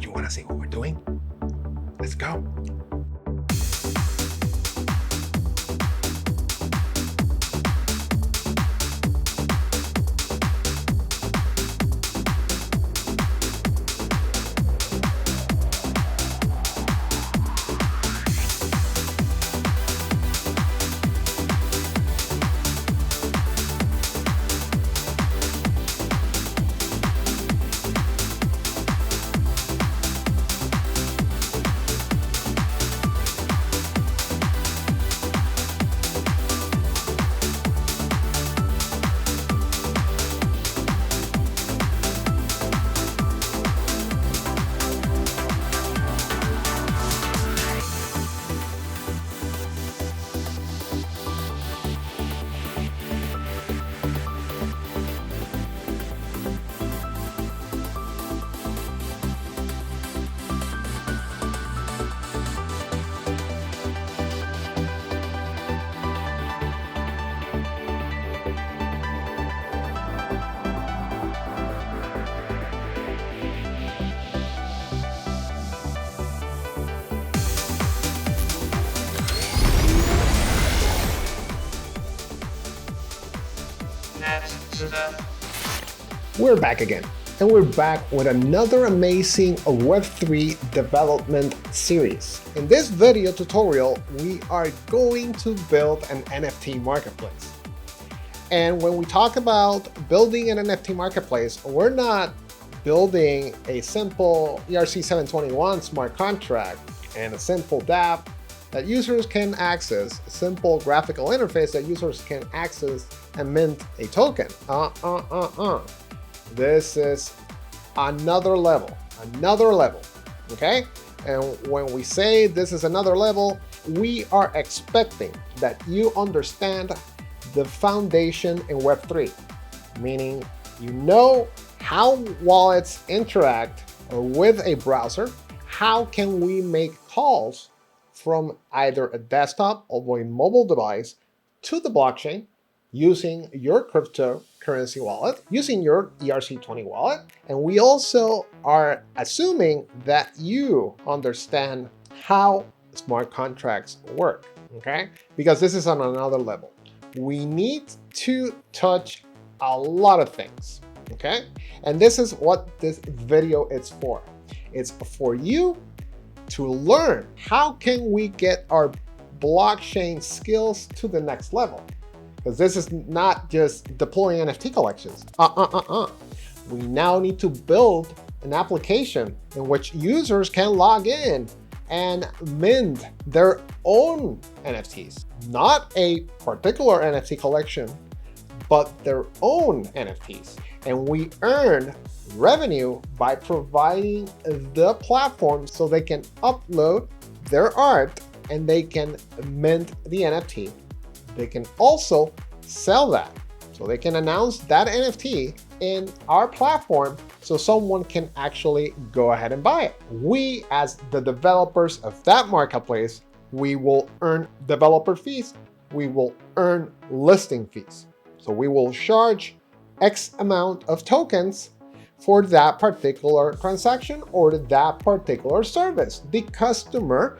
you want to see what we're doing? Let's go. We're back again, and we're back with another amazing Web3 development series. In this video tutorial, we are going to build an NFT marketplace. And when we talk about building an NFT marketplace, we're not building a simple ERC-721 smart contract and a simple dApp that users can access, a simple graphical interface that users can access and mint a token. This is another level, okay? And when we say this is another level, we are expecting that you understand the foundation in Web3, meaning you know how wallets interact with a browser, how can we make calls from either a desktop or a mobile device to the blockchain using your cryptocurrency wallet, using your ERC-20 wallet. And we also are assuming that you understand how smart contracts work, okay? Because this is on another level. We need to touch a lot of things, okay? And this is what this video is for. It's for you to learn how can we get our blockchain skills to the next level. Because this is not just deploying NFT collections. We now need to build an application in which users can log in and mint their own NFTs. Not a particular NFT collection, but their own NFTs. And we earn revenue by providing the platform so they can upload their art and they can mint the NFT. They can also sell that. So they can announce that NFT in our platform so someone can actually go ahead and buy it. We, as the developers of that marketplace, we will earn developer fees. We will earn listing fees. So we will charge X amount of tokens for that particular transaction or that particular service. The customer,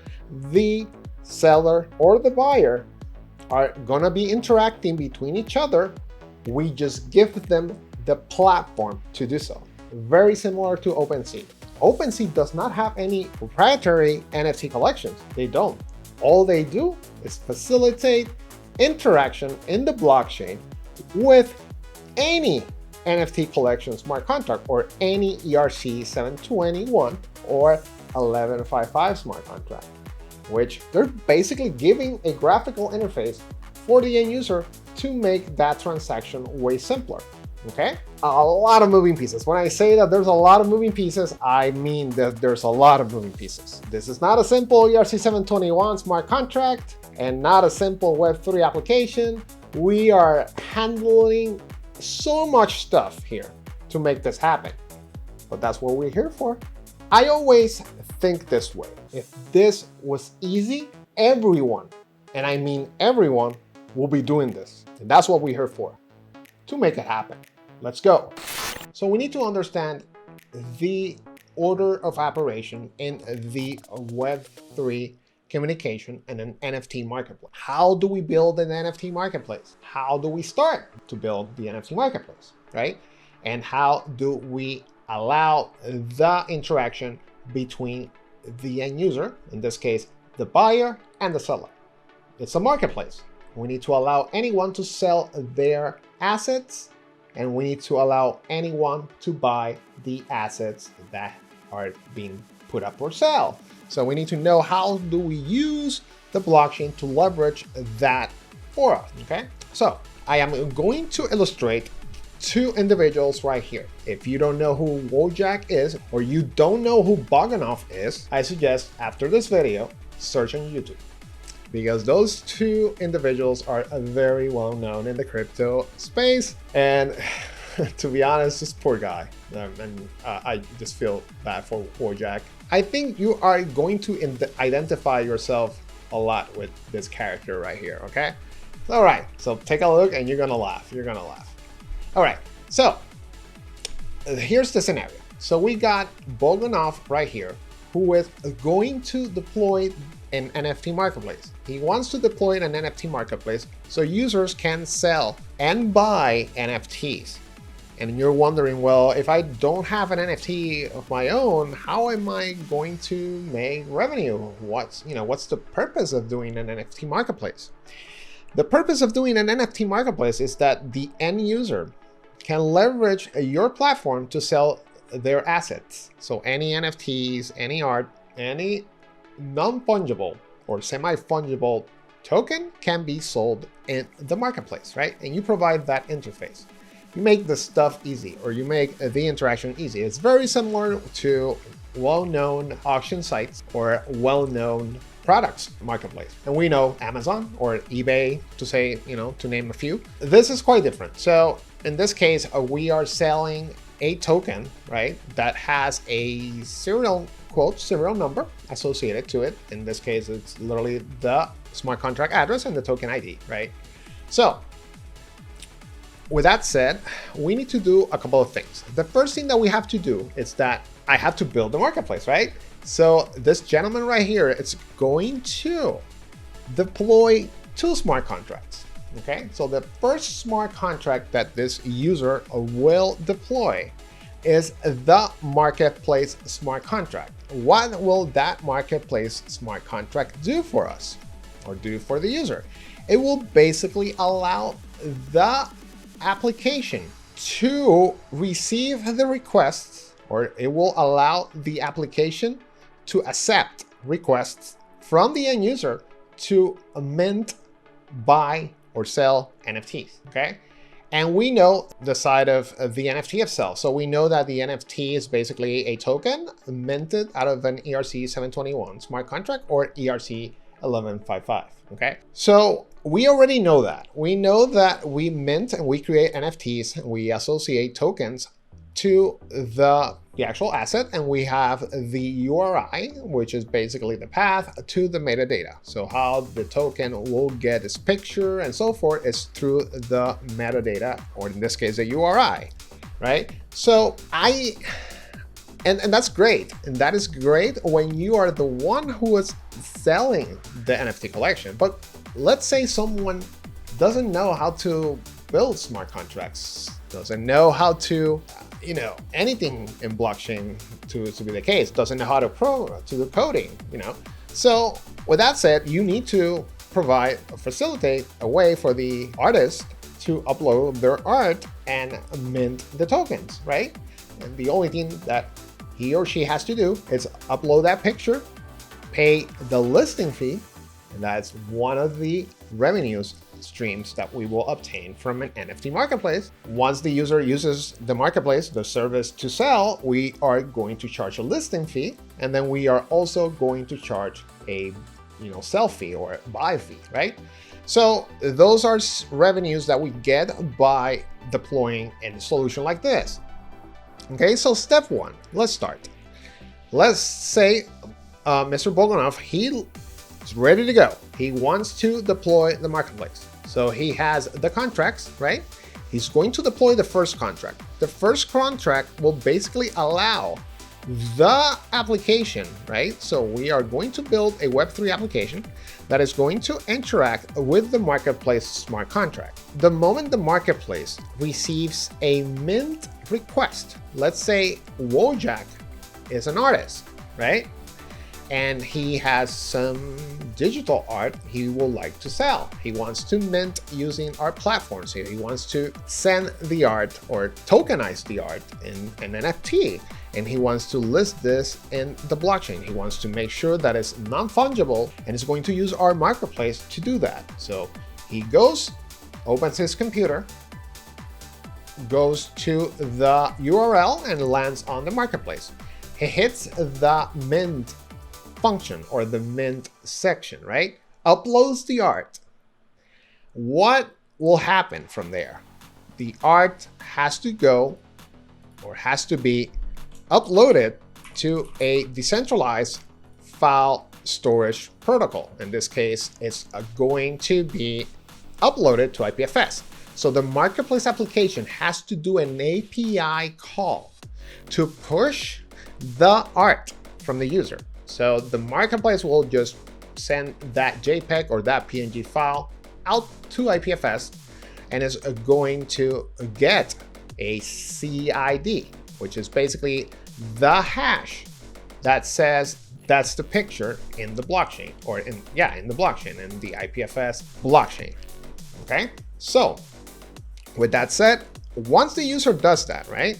the seller, or the buyer are gonna be interacting between each other. We just give them the platform to do so. Very similar to OpenSea. OpenSea does not have any proprietary NFT collections. They don't. All they do is facilitate interaction in the blockchain with any NFT collection smart contract or any ERC-721 or 1155 smart contract, which they're basically giving a graphical interface for the end user to make that transaction way simpler, okay? A lot of moving pieces. When I say that there's a lot of moving pieces, I mean that there's a lot of moving pieces. This is not a simple ERC-721 smart contract and not a simple Web3 application. We are handling so much stuff here to make this happen, but that's what we're here for. I always think this way. If this was easy, everyone, and I mean everyone, will be doing this. And that's what we're here for, to make it happen. Let's go. So we need to understand the order of operation in the Web3 communication and an NFT marketplace. How do we build an NFT marketplace? How do we start to build the NFT marketplace, right? And how do we allow the interaction between the end user, in this case, the buyer and the seller? It's a marketplace. We need to allow anyone to sell their assets, and we need to allow anyone to buy the assets that are being put up for sale. So we need to know how do we use the blockchain to leverage that for us, okay? So I am going to illustrate two individuals right here. If you don't know who Wojak is, or you don't know who Bogdanov is, I suggest after this video, search on YouTube, because those two individuals are very well known in the crypto space. And to be honest, this poor guy, I just feel bad for Wojak. I think you are going to identify yourself a lot with this character right here, okay? All right, so take a look and you're gonna laugh, All right, so here's the scenario. So we got Bogdanov right here, who is going to deploy an NFT marketplace. He wants to deploy an NFT marketplace so users can sell and buy NFTs. And you're wondering, well, if I don't have an NFT of my own, how am I going to make revenue? What's the purpose of doing an NFT marketplace? The purpose of doing an NFT marketplace is that the end user can leverage your platform to sell their assets. So any NFTs, any art, any non-fungible or semi-fungible token can be sold in the marketplace, right? And you provide that interface. You make the stuff easy, or you make the interaction easy. It's very similar to well-known auction sites or well-known products marketplace. And we know Amazon or eBay, to name a few. This is quite different. So in this case, we are selling a token, right, that has a serial number associated to it. In this case, it's literally the smart contract address and the token ID, right? So with that said, we need to do a couple of things. The first thing that we have to do is that I have to build the marketplace, right? So this gentleman right here, it's going to deploy two smart contracts, okay? So the first smart contract that this user will deploy is the marketplace smart contract. What will that marketplace smart contract do for us, or do for the user? It will basically allow the application to receive the requests, or it will allow the application to accept requests from the end user to mint, buy, or sell NFTs, okay? And we know the side of the NFT itself. So we know that the NFT is basically a token minted out of an ERC 721 smart contract or ERC 1155, okay? So we already know that. We know that we mint and we create NFTs, we associate tokens to the actual asset, and we have the URI, which is basically the path to the metadata. So how the token will get its picture and so forth is through the metadata, or in this case, the URI, right? So and that's great. And that is great when you are the one who is selling the NFT collection. But let's say someone doesn't know how to build smart contracts, doesn't know how to, anything in blockchain to be the case, doesn't know how to do coding, So with that said, you need to facilitate a way for the artist to upload their art and mint the tokens, right? And the only thing that he or she has to do is upload that picture, pay the listing fee, and that's one of the revenues streams that we will obtain from an NFT marketplace. Once the user uses the marketplace, the service to sell, we are going to charge a listing fee, and then we are also going to charge a sell fee or buy fee, right? So those are revenues that we get by deploying a solution like this. Okay, so step one, let's start. Let's say Mr. Bogdanov, he's ready to go. He wants to deploy the marketplace. So he has the contracts, right? He's going to deploy the first contract. The first contract will basically allow the application, right? So we are going to build a Web3 application that is going to interact with the marketplace smart contract. The moment the marketplace receives a mint request, let's say Wojak is an artist, right? And he has some digital art he would like to sell. He wants to mint using our platforms here. He wants to send the art or tokenize the art in an NFT. And he wants to list this in the blockchain. He wants to make sure that it's non-fungible and is going to use our marketplace to do that. So he goes, opens his computer, goes to the URL and lands on the marketplace. He hits the mint function or the mint section, right? Uploads the art. What will happen from there? The art has to go or has to be uploaded to a decentralized file storage protocol. In this case, it's going to be uploaded to IPFS. So the marketplace application has to do an API call to push the art from the user. So the marketplace will just send that JPEG or that PNG file out to IPFS and is going to get a CID, which is basically the hash that says that's the picture in the blockchain or in the blockchain, in the IPFS blockchain. Okay, so with that said, once the user does that, right,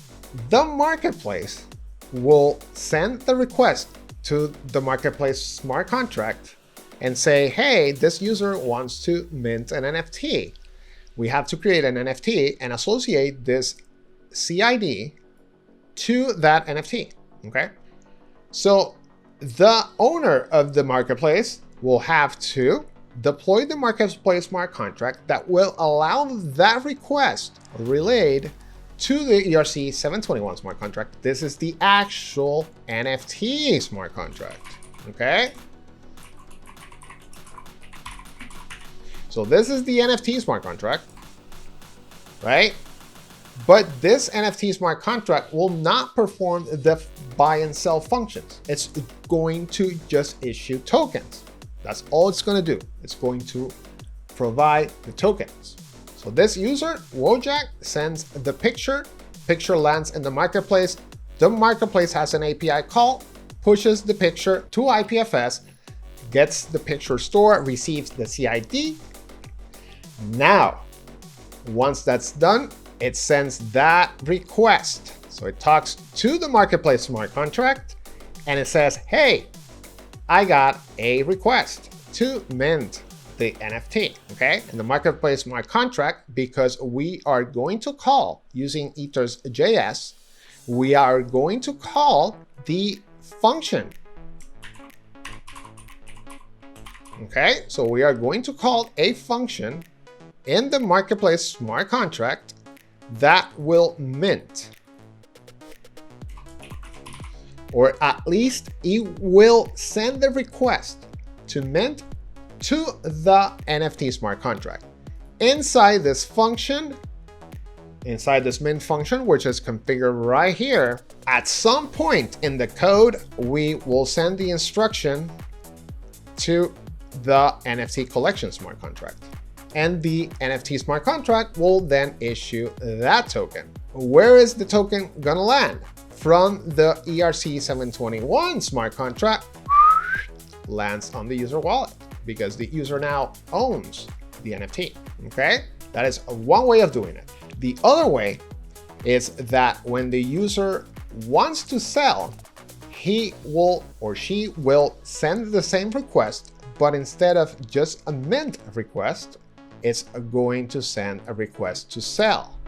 the marketplace will send the request to the marketplace smart contract and say, hey, this user wants to mint an NFT. We have to create an NFT and associate this CID to that NFT, okay? So the owner of the marketplace will have to deploy the marketplace smart contract that will allow that request relayed to the ERC 721 smart contract. This is the actual NFT smart contract, okay? So this is the NFT smart contract, right? But this NFT smart contract will not perform the buy and sell functions. It's going to just issue tokens. That's all it's going to do. It's going to provide the tokens. So this user, Wojak, sends the picture lands in the marketplace has an API call, pushes the picture to IPFS, gets the picture stored, receives the CID. Now, once that's done, it sends that request. So it talks to the marketplace smart contract and it says, hey, I got a request to mint the NFT, okay? And the marketplace smart contract, because we are going to call using ethers.js, we are going to call the function. Okay, so we are going to call a function in the marketplace smart contract that will mint, or at least it will send the request to mint to the NFT smart contract. Inside this function, inside this mint function, which is configured right here, at some point in the code, we will send the instruction to the NFT collection smart contract. And the NFT smart contract will then issue that token. Where is the token gonna land? From the ERC 721 smart contract, lands on the user wallet, because the user now owns the NFT, okay? That is one way of doing it. The other way is that when the user wants to sell, he will or she will send the same request, but instead of just a mint request, it's going to send a request to sell,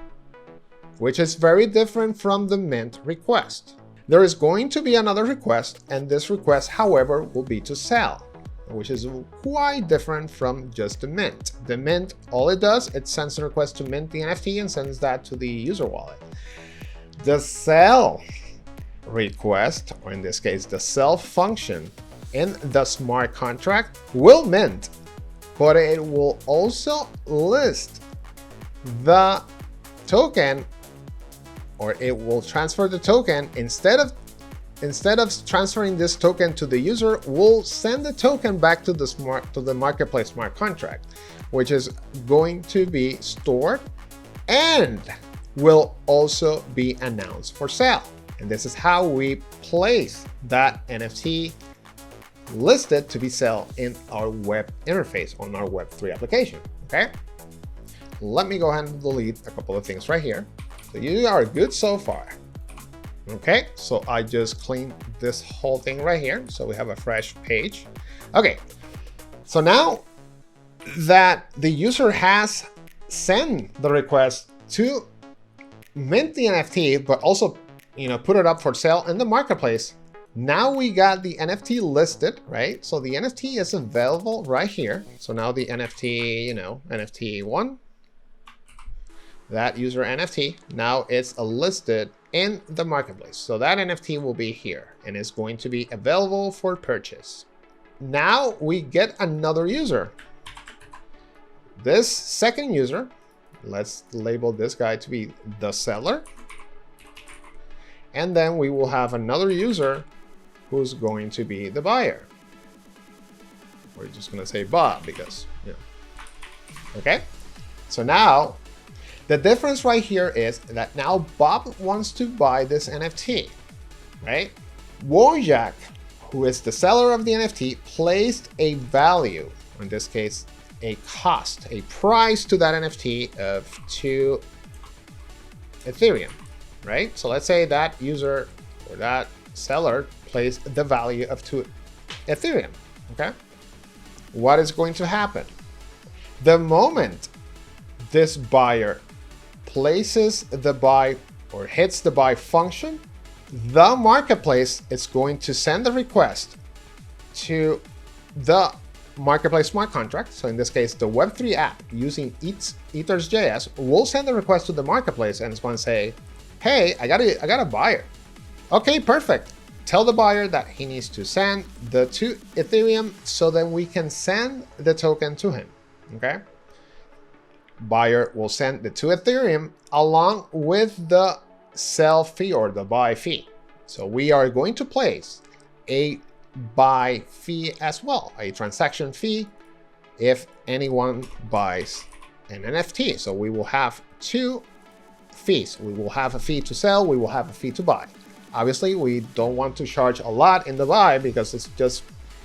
which is very different from the mint request. There is going to be another request, and this request, however, will be to sell, which is quite different from just the mint. The mint, all it does, it sends a request to mint the NFT and sends that to the user wallet. The sell request, or in this case, the sell function in the smart contract will mint, but it will also list the token, or it will transfer the token. Instead of instead of transferring this token to the user, we'll send the token back to the marketplace smart contract, which is going to be stored and will also be announced for sale. And this is how we place that NFT listed to be sold in our web interface on our Web3 application. Okay, let me go ahead and delete a couple of things right here. So you are good so far. Okay, so I just cleaned this whole thing right here, so we have a fresh page. Okay, so now that the user has sent the request to mint the NFT, but also put it up for sale in the marketplace, now we got the NFT listed, right? So the NFT is available right here. So now the NFT, NFT 1, that user NFT, now it's listed in the marketplace. So that NFT will be here and is going to be available for purchase. Now we get another user. This second user, let's label this guy to be the seller. And then we will have another user who's going to be the buyer. We're just going to say Bob because, okay. So now the difference right here is that now Bob wants to buy this NFT, right? Wojak, who is the seller of the NFT, placed a value, in this case, a cost, a price to that NFT of 2 Ethereum, right? So let's say that user or that seller placed the value of 2 Ethereum, okay? What is going to happen? The moment this buyer places the buy or hits the buy function, the marketplace is going to send the request to the marketplace smart contract. So in this case, the Web3 app using Ethers.js will send the request to the marketplace and it's going to say, hey, I got a buyer. Okay, perfect. Tell the buyer that he needs to send the 2 Ethereum so then we can send the token to him, okay? Buyer will send the 2 Ethereum along with the sell fee or the buy fee. So we are going to place a buy fee as well, a transaction fee if anyone buys an NFT. So we will have 2 fees. We will have a fee to sell, we will have a fee to buy. Obviously, we don't want to charge a lot in the buy because it's just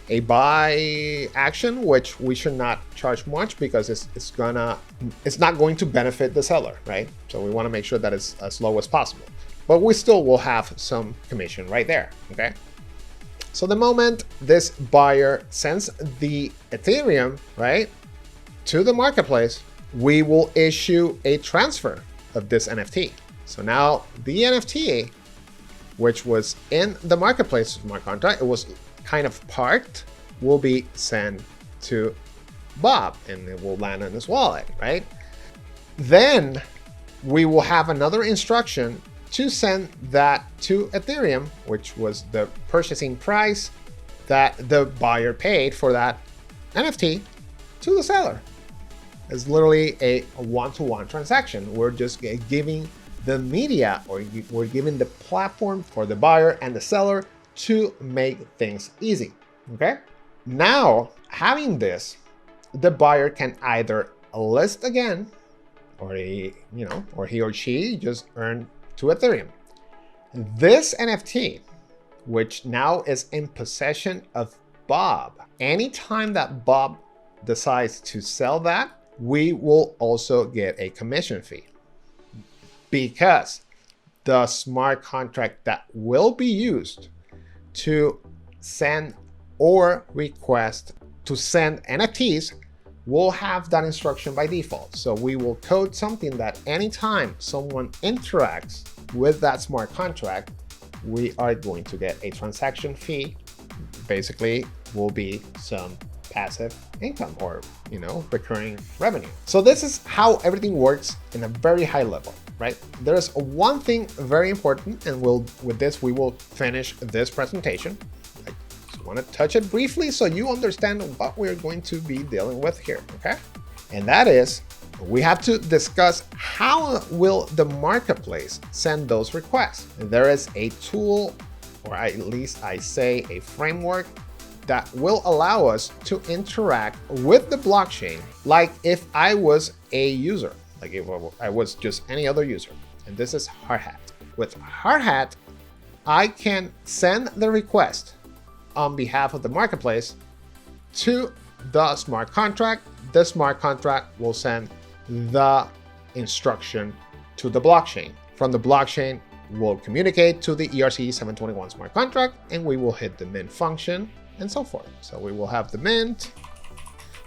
a buy action, which we should not charge much because it's not going to benefit the seller, right? So we want to make sure that it's as low as possible, but we still will have some commission right there, okay? So the moment this buyer sends the Ethereum, right, to the marketplace, we will issue a transfer of this NFT. So now the NFT, which was in the marketplace smart contract, it was kind of parked, will be sent to Bob and it will land in his wallet, right? Then we will have another instruction to send that to Ethereum, which was the purchasing price that the buyer paid for that NFT, to the seller. It's literally a one-to-one transaction. We're just giving the media, or we're giving the platform for the buyer and the seller to make things easy, okay? Now, having this, the buyer can either list again, or he or she just earned 2 Ethereum. This NFT, which now is in possession of Bob, anytime that Bob decides to sell that, we will also get a commission fee, because the smart contract that will be used to send or request to send NFTs will have that instruction by default. So we will code something that anytime someone interacts with that smart contract, we are going to get a transaction fee. Basically, will be some passive income or recurring revenue. So this is how everything works in a very high level, right? There's one thing very important, and with this we will finish this presentation. I just want to touch it briefly so you understand what we're going to be dealing with here, okay? And that is, we have to discuss how will the marketplace send those requests. And there is a tool or at least I say a framework that will allow us to interact with the blockchain like if I was a user, like if I was just any other user. And this is Hardhat. With Hardhat, I can send the request on behalf of the marketplace to the smart contract. The smart contract will send the instruction to the blockchain. From the blockchain, we'll communicate to the ERC-721 smart contract, and we will hit the mint function and so forth. So we will have the mint,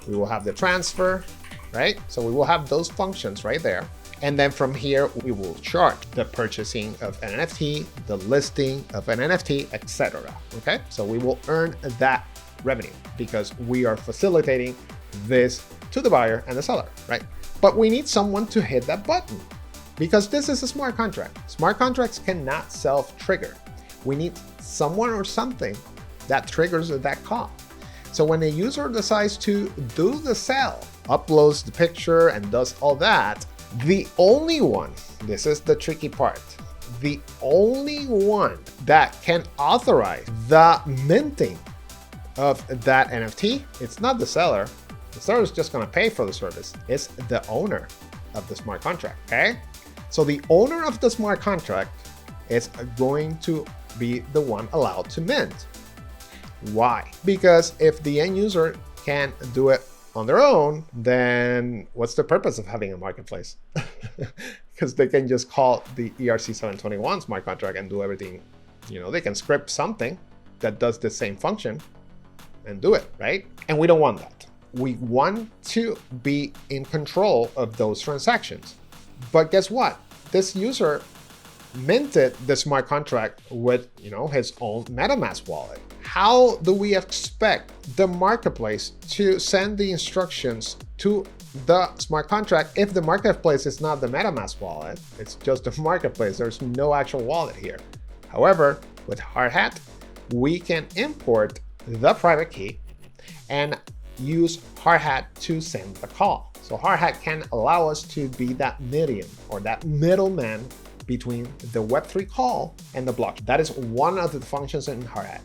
we will have the transfer, right? So we will have those functions right there. And then from here, we will chart the purchasing of an NFT, the listing of an NFT, etc. Okay, so we will earn that revenue because we are facilitating this to the buyer and the seller, right? But we need someone to hit that button because this is a smart contract. Smart contracts cannot self-trigger. We need someone or something that triggers that call. So when a user decides to do the sell, uploads the picture and does all that, the only one, this is the tricky part, the only one that can authorize the minting of that NFT, it's not the seller. The seller is just going to pay for the service. It's the owner of the smart contract, okay? So the owner of the smart contract is going to be the one allowed to mint. Why? Because if the end user can't do it on their own, then what's the purpose of having a marketplace? Because they can just call the ERC-721 smart contract and do everything. You know, they can script something that does the same function and do it, right? And we don't want that. We want to be in control of those transactions. But guess what? This user minted the smart contract with, his own MetaMask wallet. How do we expect the marketplace to send the instructions to the smart contract if the marketplace is not the MetaMask wallet? It's just a marketplace. There's no actual wallet here. However, with Hardhat, we can import the private key and use Hardhat to send the call. So Hardhat can allow us to be that medium or that middleman between the Web3 call and the blockchain. That is one of the functions in Hardhat.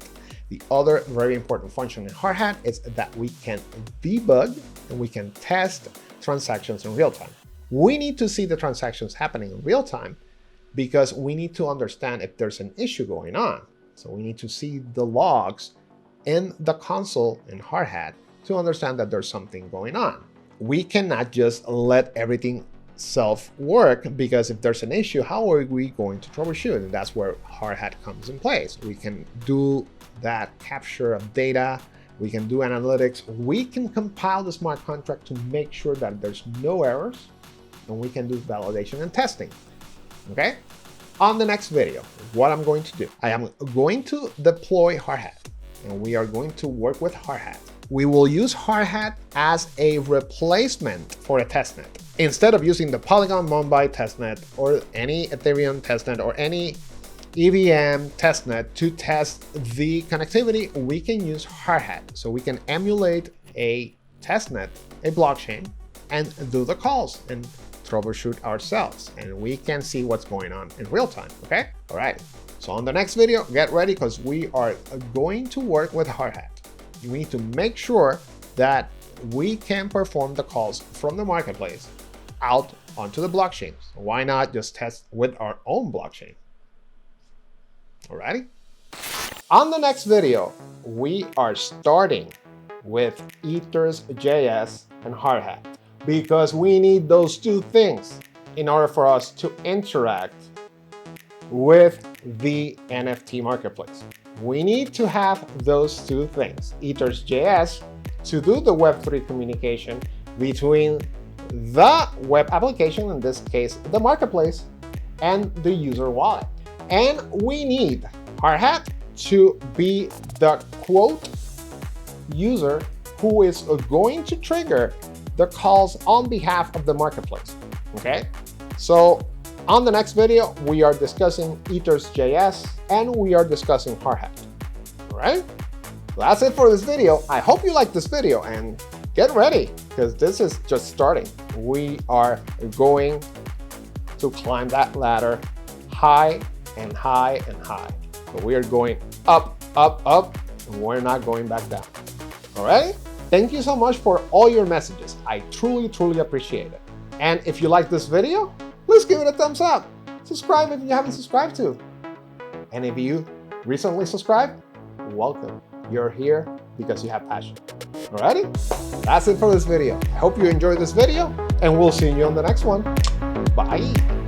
The other very important function in Hardhat is that we can debug and we can test transactions in real time. We need to see the transactions happening in real time because we need to understand if there's an issue going on. So we need to see the logs in the console in Hardhat to understand that there's something going on. We cannot just let everything self-work because if there's an issue, how are we going to troubleshoot? And that's where Hardhat comes in place. We can do that capture of data, we can do analytics, we can compile the smart contract to make sure that there's no errors, and we can do validation and testing, okay? On the next video, what I'm going to do, I am going to deploy Hardhat, and we are going to work with Hardhat. We will use Hardhat as a replacement for a testnet. Instead of using the Polygon Mumbai testnet or any Ethereum testnet or any EVM testnet to test the connectivity, we can use Hardhat. So we can emulate a testnet, a blockchain, and do the calls and troubleshoot ourselves. And we can see what's going on in real time, okay? All right, so on the next video, get ready because we are going to work with Hardhat. We need to make sure that we can perform the calls from the marketplace out onto the blockchain. So why not just test with our own blockchain? Alrighty. On the next video, we are starting with Ethers.js and Hardhat because we need those two things in order for us to interact with the NFT marketplace. We need to have those two things, Ethers.js to do the Web3 communication between the web application, in this case, the marketplace, and the user wallet. And we need Hardhat to be the quote user who is going to trigger the calls on behalf of the marketplace, okay? So on the next video, we are discussing Ethers.js and we are discussing Hardhat, all right? That's it for this video. I hope you liked this video and get ready because this is just starting. We are going to climb that ladder high and high and high. but we are going up, up, up, and we're not going back down. All right? Thank you so much for all your messages. I truly, truly appreciate it. And if you like this video, please give it a thumbs up. Subscribe if you haven't subscribed to. And if you recently subscribed, welcome. You're here because you have passion. Alrighty? That's it for this video. I hope you enjoyed this video, and we'll see you on the next one. Bye.